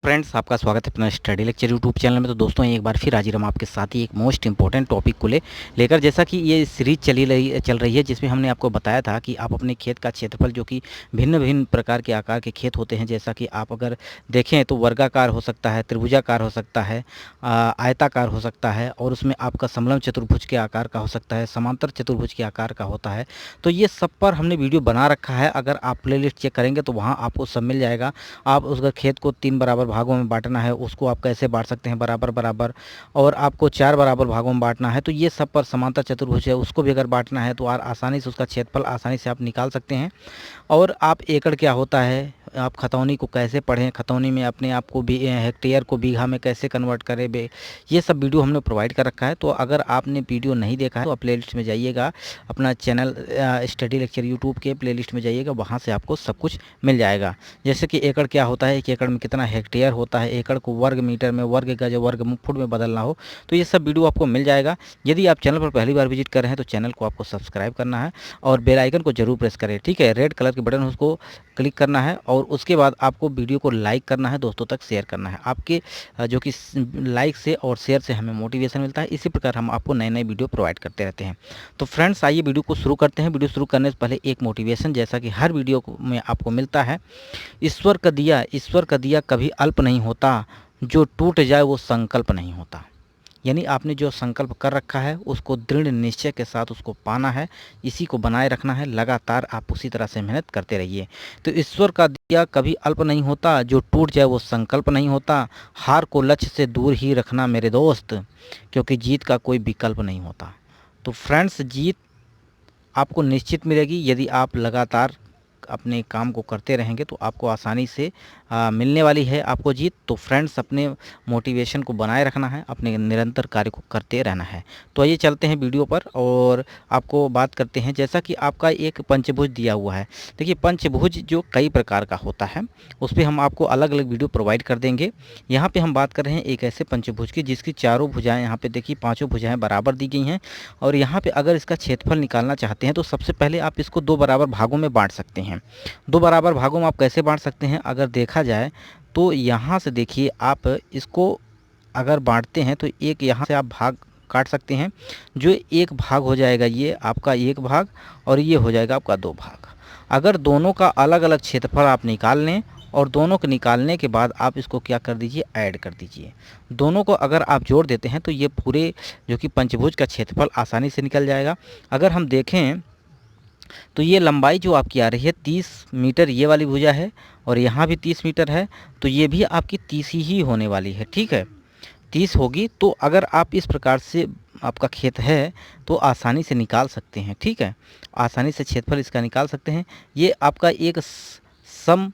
Friends, आपका स्वागत है अपना स्टडी लेक्चर यूट्यूब चैनल में। तो दोस्तों, एक बार फिर हाजिर हम आपके साथ ही एक मोस्ट इंपॉर्टेंट टॉपिक को लेकर, जैसा कि ये सीरीज चल रही है जिसमें हमने आपको बताया था कि आप अपने खेत का क्षेत्रफल, जो कि भिन्न भिन्न प्रकार के आकार के खेत होते हैं, जैसा कि आप अगर देखें तो वर्गाकार हो सकता है, त्रिभुजाकार हो सकता है, आयताकार हो सकता है, और उसमें आपका समलंब चतुर्भुज के आकार का हो सकता है, समांतर चतुर्भुज के आकार का होता है। तो ये सब पर हमने वीडियो बना रखा है। अगर आप प्लेलिस्ट चेक करेंगे तो वहाँ आपको सब मिल जाएगा। आप उसका खेत को 3 बराबर भागों में बांटना है, उसको आप कैसे बांट सकते हैं बराबर बराबर, और आपको 4 बराबर भागों में बांटना है। तो ये सब पर समांतर चतुर्भुज है, उसको भी अगर बांटना है तो आसानी से उसका क्षेत्रफल आसानी से आप निकाल सकते हैं। और आप एकड़ क्या होता है, आप खतौनी को कैसे पढ़ें, खतौनी में अपने आप को भी हेक्टेयर को बीघा में कैसे कन्वर्ट करें, ये सब वीडियो हमने प्रोवाइड कर रखा है। तो अगर आपने वीडियो नहीं देखा है तो आप प्लेलिस्ट में जाइएगा, अपना चैनल स्टडी लेक्चर यूट्यूब के प्लेलिस्ट में जाइएगा, वहाँ से आपको सब कुछ मिल जाएगा। जैसे कि एकड़ क्या होता है, एक एकड़ में कितना हेक्टेयर होता है, एकड़ को वर्ग मीटर में, वर्ग गज, वर्ग फुट में बदलना हो, तो ये सब वीडियो आपको मिल जाएगा। यदि आप चैनल पर पहली बार विजिट कर रहे हैं तो चैनल को आपको सब्सक्राइब करना है और बेल आइकन को जरूर प्रेस करें, ठीक है। रेड कलर के बटन उसको क्लिक करना है और उसके बाद आपको वीडियो को लाइक करना है, दोस्तों तक शेयर करना है। आपके जो कि लाइक से और शेयर से हमें मोटिवेशन मिलता है। इसी प्रकार हम आपको नए नए वीडियो प्रोवाइड करते रहते हैं। तो फ्रेंड्स, आइए वीडियो को शुरू करते हैं। वीडियो शुरू करने से पहले एक मोटिवेशन, जैसा कि हर वीडियो में आपको मिलता है, ईश्वर का दिया कभी अल्प नहीं होता, जो टूट जाए वो संकल्प नहीं होता। यानी आपने जो संकल्प कर रखा है उसको दृढ़ निश्चय के साथ उसको पाना है, इसी को बनाए रखना है। लगातार आप उसी तरह से मेहनत करते रहिए। तो ईश्वर का दिया कभी अल्प नहीं होता, जो टूट जाए वो संकल्प नहीं होता। हार को लक्ष्य से दूर ही रखना मेरे दोस्त, क्योंकि जीत का कोई विकल्प नहीं होता। तो फ्रेंड्स, जीत आपको निश्चित मिलेगी यदि आप लगातार अपने काम को करते रहेंगे, तो आपको आसानी से मिलने वाली है आपको जीत। तो फ्रेंड्स, अपने मोटिवेशन को बनाए रखना है, अपने निरंतर कार्य को करते रहना है। तो आइए चलते हैं वीडियो पर और आपको बात करते हैं। जैसा कि आपका एक पंचभुज दिया हुआ है, देखिए पंचभुज जो कई प्रकार का होता है, उस पर हम आपको अलग अलग वीडियो प्रोवाइड कर देंगे। यहाँ पर हम बात कर रहे हैं एक ऐसे पंचभुज की जिसकी चारों भुजाएँ, यहाँ पर देखिए पाँचों भुजाएँ बराबर दी गई हैं। और यहाँ पर अगर इसका क्षेत्रफल निकालना चाहते हैं तो सबसे पहले आप इसको 2 बराबर भागों में बांट सकते हैं। 2 बराबर भागों में आप कैसे बांट सकते हैं, अगर देखा जाए तो यहाँ से देखिए, आप इसको अगर बांटते हैं तो एक यहाँ से आप भाग काट सकते हैं, जो एक भाग हो जाएगा ये आपका एक भाग, और ये हो जाएगा आपका 2 भाग। अगर दोनों का अलग अलग क्षेत्रफल आप निकाल लें और दोनों को निकालने के बाद आप इसको क्या कर दीजिए, ऐड कर दीजिए। दोनों को अगर आप जोड़ देते हैं तो ये पूरे जो कि पंचभुज का क्षेत्रफल आसानी से निकल जाएगा। अगर हम देखें तो ये लंबाई जो आपकी आ रही है 30 मीटर, ये वाली भुजा है, और यहाँ भी 30 मीटर है, तो ये भी आपकी 30 ही होने वाली है, ठीक है, 30 होगी। तो अगर आप इस प्रकार से आपका खेत है तो आसानी से निकाल सकते हैं, ठीक है, आसानी से क्षेत्रफल इसका निकाल सकते हैं। ये आपका एक सम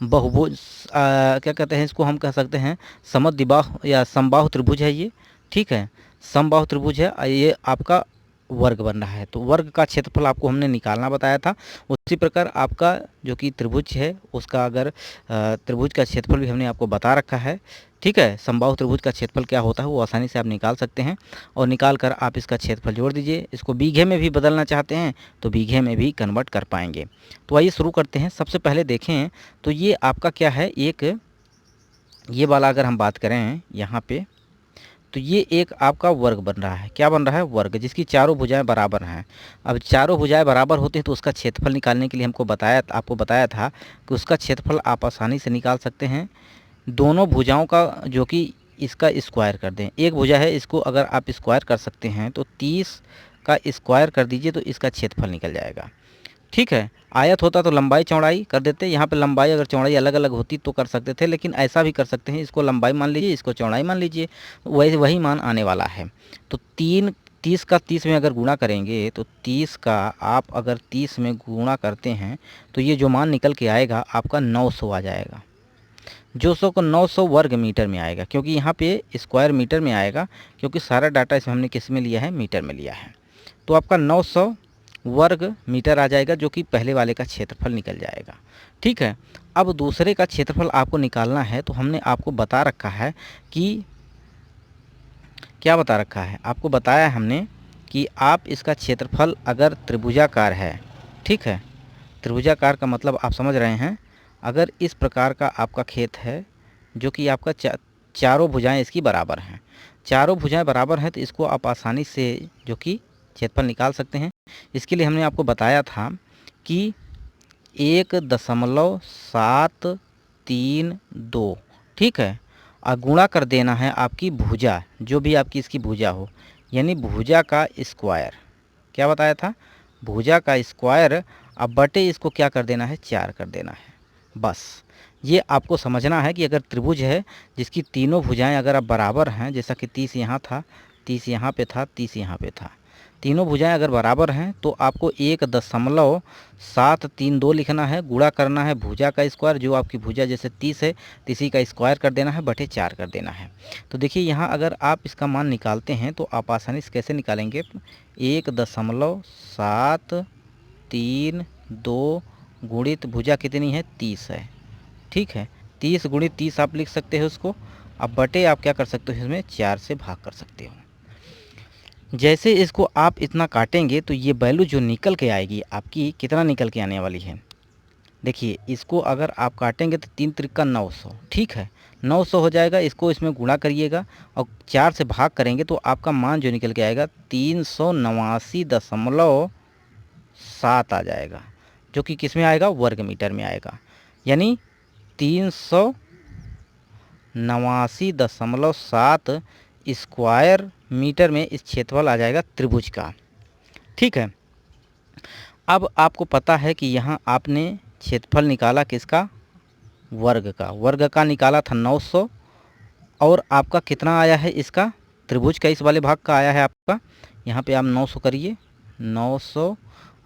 बहुभुज, क्या कहते हैं इसको, हम कह सकते हैं समद्विबाहु या समबाहु त्रिभुज है ये, ठीक है, समबाहु त्रिभुज है। ये आपका वर्ग बन रहा है, तो वर्ग का क्षेत्रफल आपको हमने निकालना बताया था। उसी प्रकार आपका जो कि त्रिभुज है उसका अगर त्रिभुज का क्षेत्रफल भी हमने आपको बता रखा है, ठीक है। समबाहु त्रिभुज का क्षेत्रफल क्या होता है वो आसानी से आप निकाल सकते हैं, और निकाल कर आप इसका क्षेत्रफल जोड़ दीजिए। इसको बीघे में भी बदलना चाहते हैं तो बीघे में भी कन्वर्ट कर पाएंगे। तो आइए शुरू करते हैं। सबसे पहले देखें तो ये आपका क्या है, एक ये वाला अगर हम बात करें यहाँ पे, तो ये एक आपका वर्ग बन रहा है। क्या बन रहा है, वर्ग, जिसकी चारों भुजाएं बराबर हैं। अब चारों भुजाएं बराबर होती हैं तो उसका क्षेत्रफल निकालने के लिए आपको बताया था कि उसका क्षेत्रफल आप आसानी से निकाल सकते हैं। दोनों भुजाओं का जो कि इसका स्क्वायर कर दें, एक भुजा है इसको अगर आप स्क्वायर कर सकते हैं तो 30 का स्क्वायर कर दीजिए तो इसका क्षेत्रफल निकल जाएगा, ठीक है। आयत होता तो लंबाई चौड़ाई कर देते, यहाँ पे लंबाई अगर चौड़ाई अलग अलग होती तो कर सकते थे, लेकिन ऐसा भी कर सकते हैं, इसको लंबाई मान लीजिए, इसको चौड़ाई मान लीजिए, वही मान आने वाला है। तो 30 का 30 में अगर गुणा करेंगे तो 30 का आप अगर 30 में गुणा करते हैं तो ये जो मान निकल के आएगा आपका 900 आ जाएगा, जो 100 को 900 वर्ग मीटर में आएगा, क्योंकि यहाँ पे स्क्वायर मीटर में आएगा, क्योंकि सारा डाटा इसमें हमने किस में लिया है, मीटर में लिया है। तो आपका 900 वर्ग मीटर आ जाएगा, जो कि पहले वाले का क्षेत्रफल निकल जाएगा, ठीक है। अब दूसरे का क्षेत्रफल आपको निकालना है, तो हमने आपको बता रखा है कि क्या बता रखा है, आपको बताया है हमने कि आप इसका क्षेत्रफल अगर त्रिभुजाकार है, ठीक है, त्रिभुजाकार का मतलब आप समझ रहे हैं, अगर इस प्रकार का आपका खेत है जो कि आपका चारों भुजाएं इसकी बराबर हैं। चारों भुजाएं बराबर हैं तो इसको आप आसानी से जो कि क्षेत्रफल निकाल सकते हैं। इसके लिए हमने आपको बताया था कि 1.732, ठीक है, और गुणा कर देना है आपकी भुजा, जो भी आपकी इसकी भुजा हो, यानी भुजा का स्क्वायर। क्या बताया था? भुजा का स्क्वायर। अब बटे इसको क्या कर देना है? 4 कर देना है। बस ये आपको समझना है कि अगर त्रिभुज है जिसकी तीनों भुजाएं अगर आप बराबर हैं, जैसा कि 30 यहाँ था, 30 यहाँ पे था, 30 यहाँ पे था, तीनों भुजाएं अगर बराबर हैं तो आपको 1.732 लिखना है, गुणा करना है भुजा का स्क्वायर, जो आपकी भुजा जैसे 30 है, 30 का स्क्वायर कर देना है, बटे 4 कर देना है। तो देखिए यहाँ अगर आप इसका मान निकालते हैं तो आप आसानी से कैसे निकालेंगे? 1.732 गुणित भुजा कितनी है? 30 है, ठीक है। 30 गुणित 30 आप लिख सकते हो उसको। अब बटे आप क्या कर सकते हो? इसमें 4 से भाग कर सकते हो। जैसे इसको आप इतना काटेंगे तो ये वैल्यू जो निकल के आएगी आपकी, कितना निकल के आने वाली है? देखिए इसको अगर आप काटेंगे तो 3 त्रिका 900, ठीक है, 900 हो जाएगा। इसको इसमें गुणा करिएगा और 4 से भाग करेंगे तो आपका मान जो निकल के आएगा 389.7 आ जाएगा, जो कि किस में आएगा? वर्ग मीटर में आएगा। यानी 389.7 स्क्वायर मीटर में इस क्षेत्रफल आ जाएगा त्रिभुज का, ठीक है। अब आपको पता है कि यहाँ आपने क्षेत्रफल निकाला किसका? वर्ग का। वर्ग का निकाला था 900, और आपका कितना आया है इसका? त्रिभुज का इस वाले भाग का आया है आपका, यहाँ पे आप 900 करिए, 900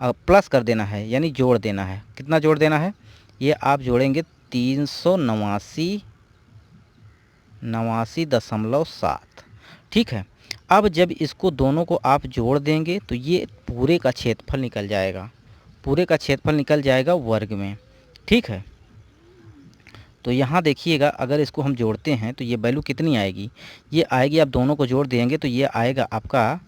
प्लस कर देना है, यानी जोड़ देना है। कितना जोड़ देना है? ये आप जोड़ेंगे 389.7, ठीक है। अब जब इसको दोनों को आप जोड़ देंगे तो ये पूरे का क्षेत्रफल निकल जाएगा, पूरे का क्षेत्रफल निकल जाएगा वर्ग में, ठीक है। तो यहाँ देखिएगा अगर इसको हम जोड़ते हैं तो ये वैल्यू कितनी आएगी? ये आएगी, आप दोनों को जोड़ देंगे तो ये आएगा आपका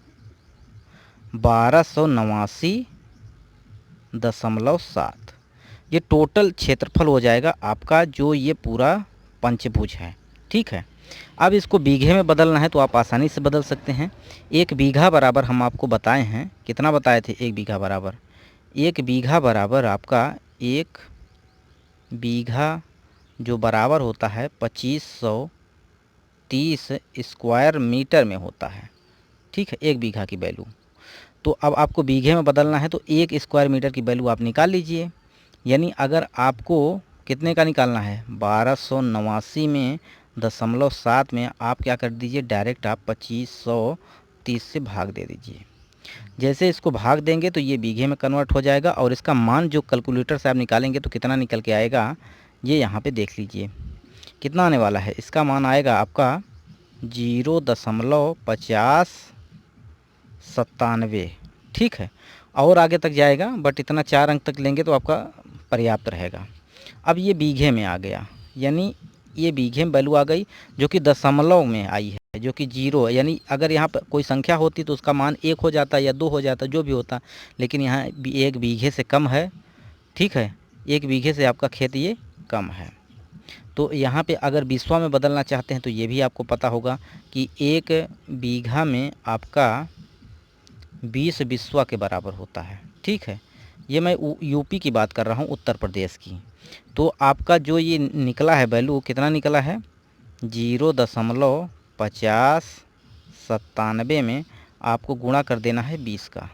1289.7। ये टोटल क्षेत्रफल हो जाएगा आपका, जो ये पूरा पंचभुज है, ठीक है। अब इसको बीघे में बदलना है तो आप आसानी से बदल सकते हैं। 1 बीघा बराबर हम आपको बताए हैं, कितना बताए थे? 1 बीघा बराबर, 1 बीघा बराबर आपका 1 बीघा जो बराबर होता है 2530 स्क्वायर मीटर में होता है, ठीक है, 1 बीघा की वैल्यू। तो अब आपको बीघे में बदलना है तो 1 स्क्वायर मीटर की वैल्यू आप निकाल लीजिए। यानी अगर आपको कितने का निकालना है? 1289 में 0.7 में आप क्या कर दीजिए? डायरेक्ट आप 2530 से भाग दे दीजिए। जैसे इसको भाग देंगे तो ये बीघे में कन्वर्ट हो जाएगा, और इसका मान जो कैलकुलेटर से आप निकालेंगे तो कितना निकल के आएगा? ये यहाँ पे देख लीजिए कितना आने वाला है। इसका मान आएगा आपका 0.5097, ठीक है। और आगे तक जाएगा बट इतना 4 अंक तक लेंगे तो आपका पर्याप्त रहेगा। अब ये बीघे में आ गया, यानी ये बीघे में वैल्यू आ गई, जो कि दशमलव में आई है, जो कि 0 है। यानी अगर यहाँ पर कोई संख्या होती तो उसका मान 1 हो जाता या 2 हो जाता, जो भी होता, लेकिन यहाँ 1 बीघे से कम है, ठीक है, 1 बीघे से आपका खेत ये कम है। तो यहाँ पे अगर बिस्वा में बदलना चाहते हैं तो ये भी आपको पता होगा कि 1 बीघा में आपका 20 बिस्वा के बराबर होता है, ठीक है। ये मैं यूपी की बात कर रहा हूँ, उत्तर प्रदेश की। तो आपका जो ये निकला है वैल्यू, कितना निकला है? 0.5097 में आपको गुणा कर देना है 20 का।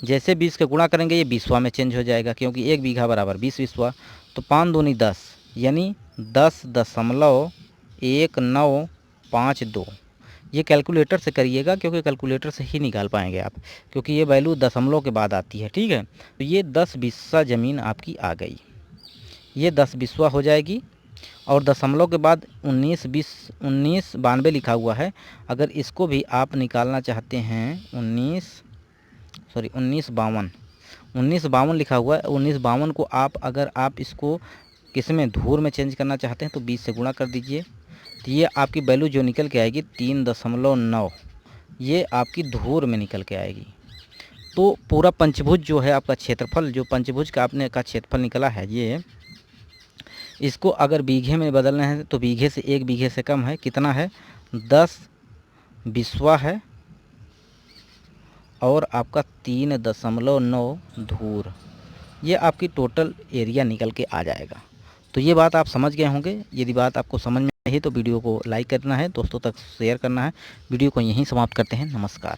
जैसे 20 का गुणा करेंगे ये बिस्वा में चेंज हो जाएगा, क्योंकि 1 बीघा बराबर 20 बिस्वा। तो 5 दूनी 10, यानी 10.1952। ये कैलकुलेटर से करिएगा, क्योंकि कैलकुलेटर से ही निकाल पाएंगे आप, क्योंकि ये वैल्यू दशमलव के बाद आती है, ठीक है। तो ये 10 बिस्सा ज़मीन आपकी आ गई, ये 10 बिस्वा हो जाएगी। और दशमलव के बाद 1992 लिखा हुआ है। अगर इसको भी आप निकालना चाहते हैं 1952 लिखा हुआ है। 1952 को अगर आप इसको किस में, धूर में चेंज करना चाहते हैं तो 20 से गुणा कर दीजिए। तो ये आपकी वैल्यू जो निकल के आएगी 3.9, ये आपकी धूर में निकल के आएगी। तो पूरा पंचभुज जो है आपका क्षेत्रफल, जो पंचभुज का आपने का क्षेत्रफल निकला है, इसको अगर बीघे में बदलना है तो बीघे से 1 बीघे से कम है, कितना है 10 बिस्वा है और आपका 3.9 धूर, ये आपकी टोटल एरिया निकल के आ जाएगा। तो ये बात आप समझ गए होंगे। यदि बात आपको समझ में आई तो वीडियो को लाइक करना है, दोस्तों तक शेयर करना है। वीडियो को यहीं समाप्त करते हैं। नमस्कार।